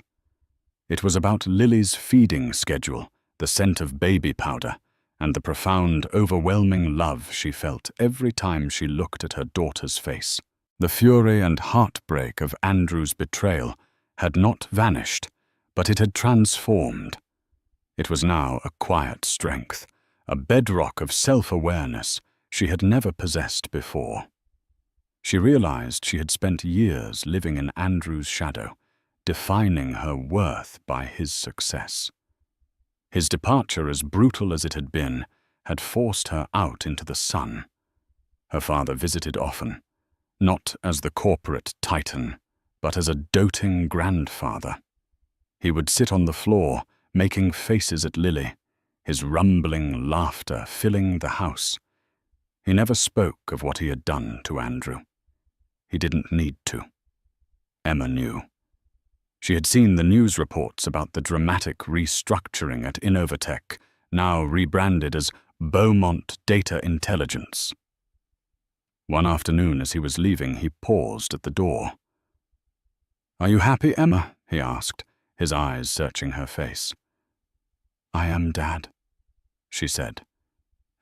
It was about Lily's feeding schedule, the scent of baby powder, and the profound, overwhelming love she felt every time she looked at her daughter's face. The fury and heartbreak of Andrew's betrayal had not vanished, but it had transformed. It was now a quiet strength, a bedrock of self-awareness she had never possessed before. She realized she had spent years living in Andrew's shadow, defining her worth by his success. His departure, as brutal as it had been, had forced her out into the sun. Her father visited often, not as the corporate titan, but as a doting grandfather. He would sit on the floor, making faces at Lily, his rumbling laughter filling the house. He never spoke of what he had done to Andrew. He didn't need to. Emma knew. She had seen the news reports about the dramatic restructuring at Innovatech, now rebranded as Beaumont Data Intelligence. One afternoon as he was leaving, he paused at the door. "Are you happy, Emma?" he asked, his eyes searching her face. "I am, Dad," she said,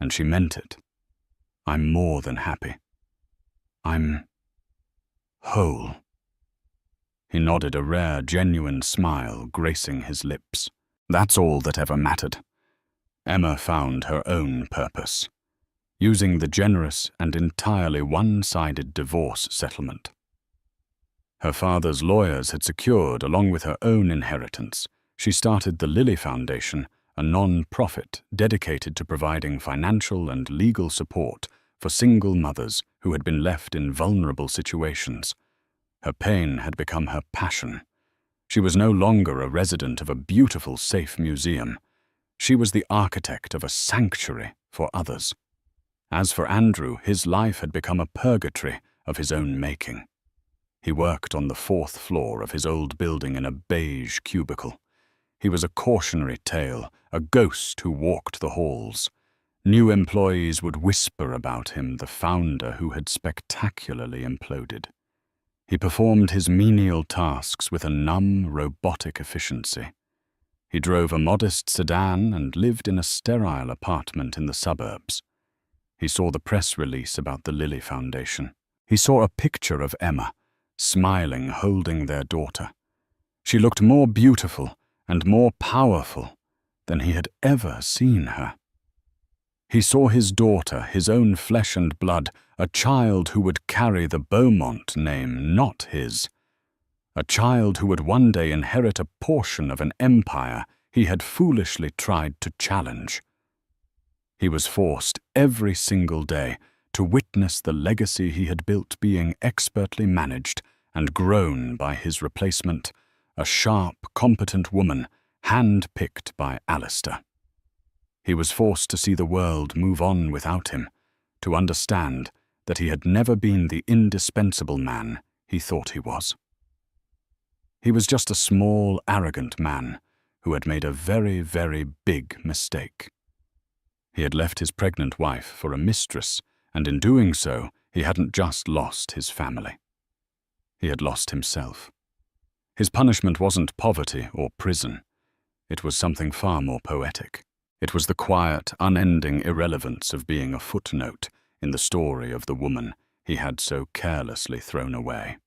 and she meant it. "I'm more than happy. I'm whole." He nodded, a rare, genuine smile gracing his lips. That's all that ever mattered. Emma found her own purpose, using the generous and entirely one-sided divorce settlement. Her father's lawyers had secured, along with her own inheritance, she started the Lily Foundation, a non-profit dedicated to providing financial and legal support for single mothers who had been left in vulnerable situations. Her pain had become her passion. She was no longer a resident of a beautiful, safe museum. She was the architect of a sanctuary for others. As for Andrew, his life had become a purgatory of his own making. He worked on the 4th floor of his old building in a beige cubicle. He was a cautionary tale, a ghost who walked the halls. New employees would whisper about him, the founder who had spectacularly imploded. He performed his menial tasks with a numb, robotic efficiency. He drove a modest sedan and lived in a sterile apartment in the suburbs. He saw the press release about the Lily Foundation. He saw a picture of Emma, smiling, holding their daughter. She looked more beautiful and more powerful than he had ever seen her. He saw his daughter, his own flesh and blood, a child who would carry the Beaumont name, not his. A child who would one day inherit a portion of an empire he had foolishly tried to challenge. He was forced every single day to witness the legacy he had built being expertly managed and grown by his replacement, a sharp, competent woman hand-picked by Alistair. He was forced to see the world move on without him, to understand that he had never been the indispensable man he thought he was. He was just a small, arrogant man who had made a very, very big mistake. He had left his pregnant wife for a mistress, and in doing so, he hadn't just lost his family. He had lost himself. His punishment wasn't poverty or prison. It was something far more poetic. It was the quiet, unending irrelevance of being a footnote in the story of the woman he had so carelessly thrown away.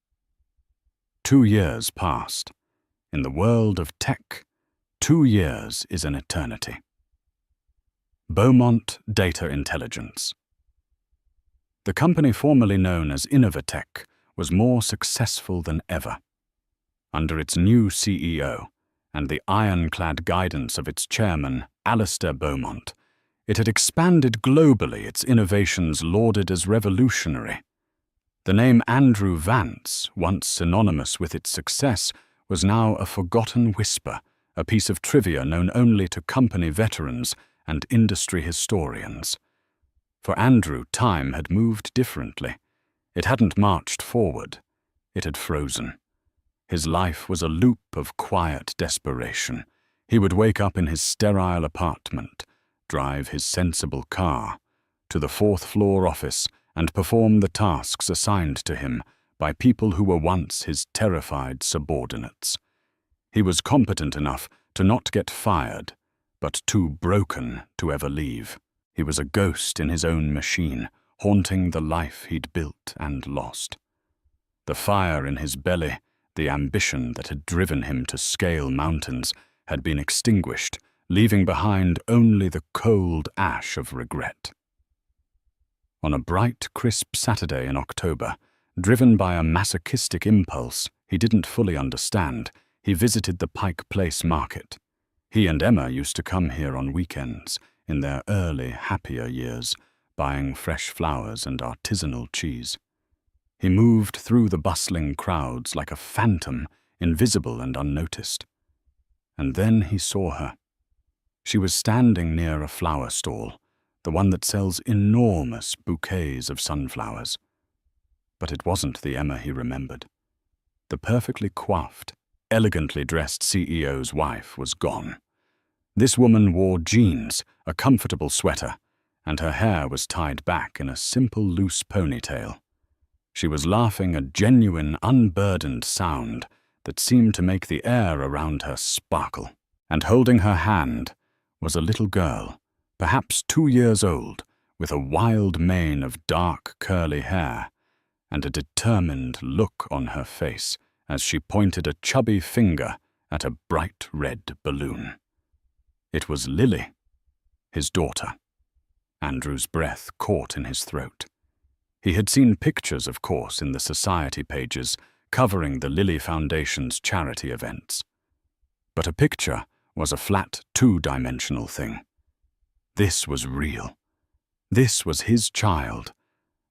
2 years passed. In the world of tech, 2 years is an eternity. Beaumont Data Intelligence. The company formerly known as Innovatech was more successful than ever. Under its new CEO and the ironclad guidance of its chairman, Alistair Beaumont, it had expanded globally, its innovations lauded as revolutionary. The name Andrew Vance, once synonymous with its success, was now a forgotten whisper, a piece of trivia known only to company veterans and industry historians. For Andrew, time had moved differently. It hadn't marched forward. It had frozen. His life was a loop of quiet desperation. He would wake up in his sterile apartment, drive his sensible car to the 4th floor office and perform the tasks assigned to him by people who were once his terrified subordinates. He was competent enough to not get fired, but too broken to ever leave. He was a ghost in his own machine, haunting the life he'd built and lost. The fire in his belly, the ambition that had driven him to scale mountains, had been extinguished, leaving behind only the cold ash of regret. On a bright, crisp Saturday in October, driven by a masochistic impulse he didn't fully understand, he visited the Pike Place market. He and Emma used to come here on weekends, in their early, happier years, buying fresh flowers and artisanal cheese. He moved through the bustling crowds like a phantom, invisible and unnoticed. And then he saw her. She was standing near a flower stall, the one that sells enormous bouquets of sunflowers. But it wasn't the Emma he remembered. The perfectly coiffed, elegantly dressed CEO's wife was gone. This woman wore jeans, a comfortable sweater, and her hair was tied back in a simple loose ponytail. She was laughing a genuine, unburdened sound that seemed to make the air around her sparkle, and holding her hand was a little girl, perhaps 2 years old, with a wild mane of dark curly hair and a determined look on her face as she pointed a chubby finger at a bright red balloon. It was Lily, his daughter. Andrew's breath caught in his throat. He had seen pictures, of course, in the society pages covering the Lily Foundation's charity events. But a picture was a flat, two-dimensional thing. This was real. This was his child,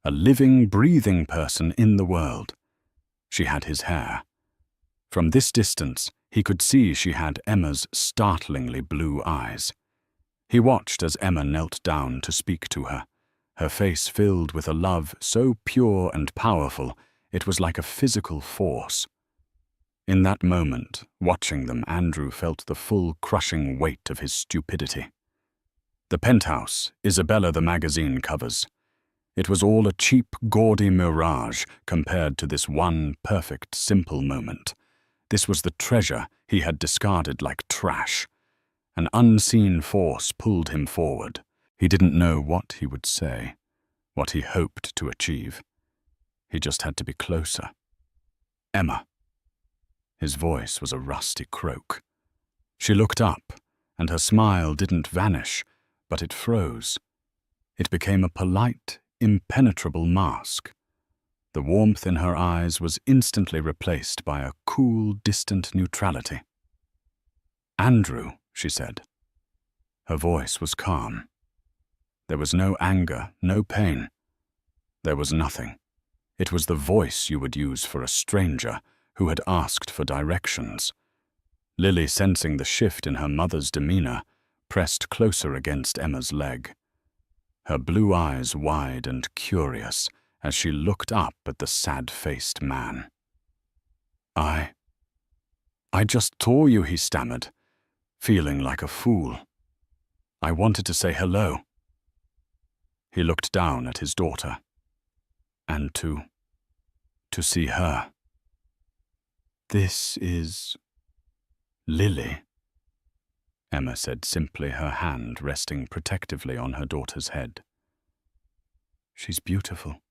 a living, breathing person in the world. She had his hair. From this distance, he could see she had Emma's startlingly blue eyes. He watched as Emma knelt down to speak to her, her face filled with a love so pure and powerful it was like a physical force. In that moment, watching them, Andrew felt the full crushing weight of his stupidity. The penthouse, Isabella the magazine covers. It was all a cheap, gaudy mirage compared to this one perfect, simple moment. This was the treasure he had discarded like trash. An unseen force pulled him forward. He didn't know what he would say, what he hoped to achieve. He just had to be closer. Emma. His voice was a rusty croak. She looked up, and her smile didn't vanish, but it froze. It became a polite, impenetrable mask. The warmth in her eyes was instantly replaced by a cool, distant neutrality. "Andrew," she said. Her voice was calm. There was no anger, no pain. There was nothing. It was the voice you would use for a stranger who had asked for directions. Lily, sensing the shift in her mother's demeanor, pressed closer against Emma's leg. Her blue eyes wide and curious as she looked up at the sad-faced man. I just tore you," he stammered, feeling like a fool. "I wanted to say hello." He looked down at his daughter. "And to see her." "This is Lily," Emma said simply, her hand resting protectively on her daughter's head. "She's beautiful,"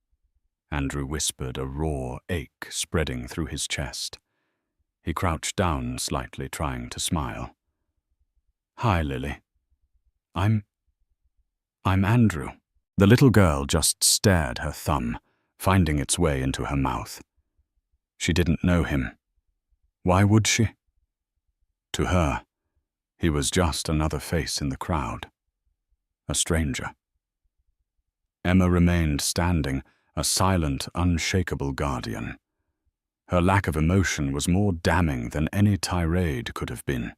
Andrew whispered, a raw ache spreading through his chest. He crouched down slightly, trying to smile. "Hi, Lily. I'm Andrew." The little girl just stared, her thumb finding its way into her mouth. She didn't know him. Why would she? To her, he was just another face in the crowd. A stranger. Emma remained standing, a silent, unshakable guardian. Her lack of emotion was more damning than any tirade could have been.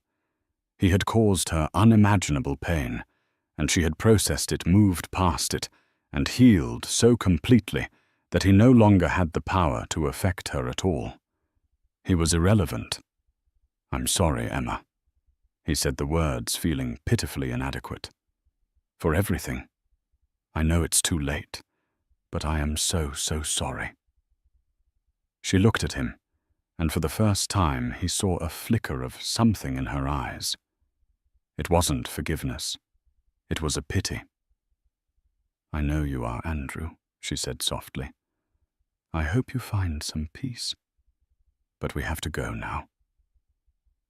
He had caused her unimaginable pain, and she had processed it, moved past it, and healed so completely that he no longer had the power to affect her at all. He was irrelevant. "I'm sorry, Emma." He said the words, feeling pitifully inadequate. "For everything. I know it's too late, but I am so sorry." She looked at him, and for the first time he saw a flicker of something in her eyes. It wasn't forgiveness. It was a pity. "I know you are, Andrew," she said softly. "I hope you find some peace. But we have to go now."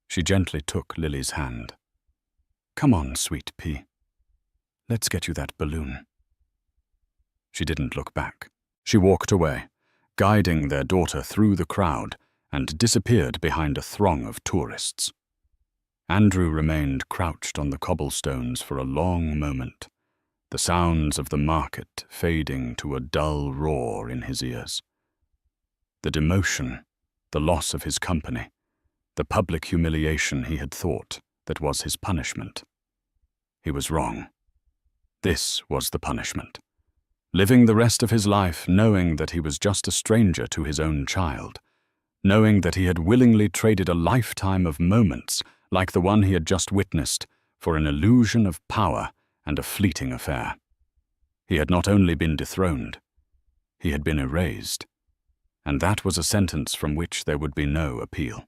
She gently took Lily's hand. "Come on, sweet pea. Let's get you that balloon." She didn't look back. She walked away, guiding their daughter through the crowd, and disappeared behind a throng of tourists. Andrew remained crouched on the cobblestones for a long moment, the sounds of the market fading to a dull roar in his ears. The demotion, the loss of his company, the public humiliation he had thought that was his punishment. He was wrong. This was the punishment. Living the rest of his life knowing that he was just a stranger to his own child, knowing that he had willingly traded a lifetime of moments like the one he had just witnessed for an illusion of power and a fleeting affair. He had not only been dethroned, he had been erased, and that was a sentence from which there would be no appeal.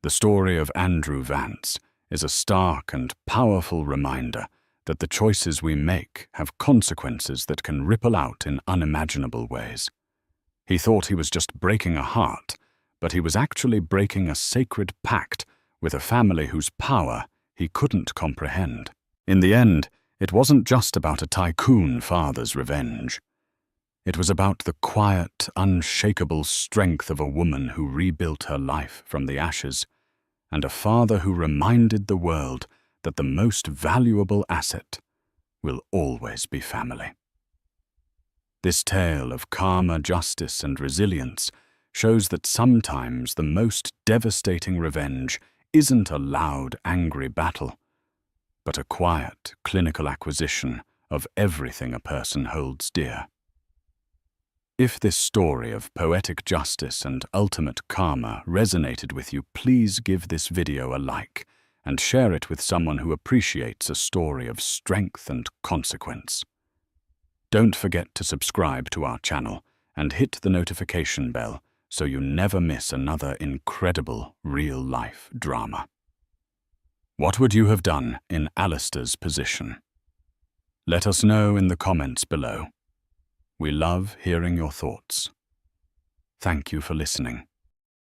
The story of Andrew Vance is a stark and powerful reminder that the choices we make have consequences that can ripple out in unimaginable ways. He thought he was just breaking a heart, but he was actually breaking a sacred pact with a family whose power he couldn't comprehend. In the end, it wasn't just about a tycoon father's revenge. It was about the quiet, unshakable strength of a woman who rebuilt her life from the ashes, and a father who reminded the world that the most valuable asset will always be family. This tale of karma, justice, and resilience shows that sometimes the most devastating revenge isn't a loud, angry battle, but a quiet, clinical acquisition of everything a person holds dear. If this story of poetic justice and ultimate karma resonated with you, please give this video a like and share it with someone who appreciates a story of strength and consequence. Don't forget to subscribe to our channel and hit the notification bell so you never miss another incredible real-life drama. What would you have done in Alistair's position? Let us know in the comments below. We love hearing your thoughts. Thank you for listening.